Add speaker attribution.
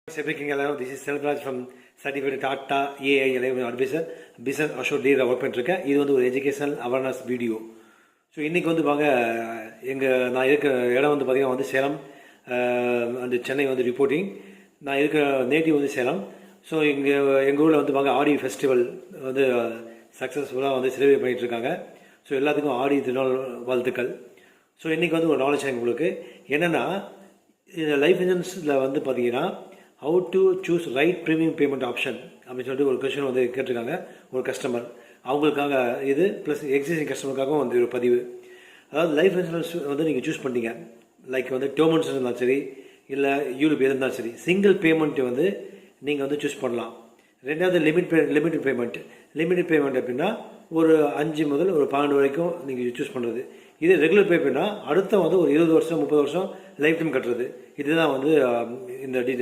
Speaker 1: Speaking hello, this is Selvraj from Certified Tata AI Advisor, Business Assured Leader work பண்ணிருக்கேன். இது வந்து ஒரு educational awareness video. So இன்றைக்கி வந்து பாங்க நான் இருக்கிற இடம் வந்து பார்த்திங்கன்னா வந்து சேலம் அந்த சென்னை வந்து ரிப்போர்ட்டிங். நான் இருக்கிற நேட்டிவ் வந்து சேலம். ஸோ எங்கள் ஊரில் வந்து பாங்க ஆடி ஃபெஸ்டிவல் வந்து சக்ஸஸ்ஃபுல்லாக வந்து செலிப்ரேட் பண்ணிகிட்ருக்காங்க. ஸோ எல்லாத்துக்கும் ஆடி திருநாள் வாழ்த்துக்கள். ஸோ இன்றைக்கி வந்து ஒரு நாலேஜ் உங்களுக்கு என்னென்னா, இந்த லைஃப் இன்சூரன்ஸில் வந்து பார்த்தீங்கன்னா how to choose right premium payment option அப்படின்னு சொல்லிட்டு ஒரு கொஸ்டின் வந்து கேட்டிருக்காங்க ஒரு கஸ்டமர். அவங்களுக்காக இது ப்ளஸ் எக்ஸிஸ்டிங் கஸ்டமருக்காகவும் வந்து ஒரு பதிவு. அதாவது லைஃப் இன்சூரன்ஸ் வந்து நீங்கள் சூஸ் பண்ணிட்டீங்க, லைக் வந்து டேர்ம் இன்சூரன்ஸ் இருந்தாலும் சரி இல்லை யூனிட் எது இருந்தாலும் சரி, சிங்கிள் பேமெண்ட் வந்து நீங்கள் வந்து சூஸ் பண்ணலாம். ரெண்டாவது லிமிட்டட் பேமெண்ட் அப்படின்னா ஒரு 5 முதல் ஒரு 12 வரைக்கும் நீங்கள் சூஸ் பண்ணுறது. இது ரெகுலர் பேமெண்ட்னா அடுத்த வந்து ஒரு 20 வருஷம் 30 வருஷம் லைஃப் டைம் கட்டுறது. இதுதான் வந்து இந்த டீட்டெயில்.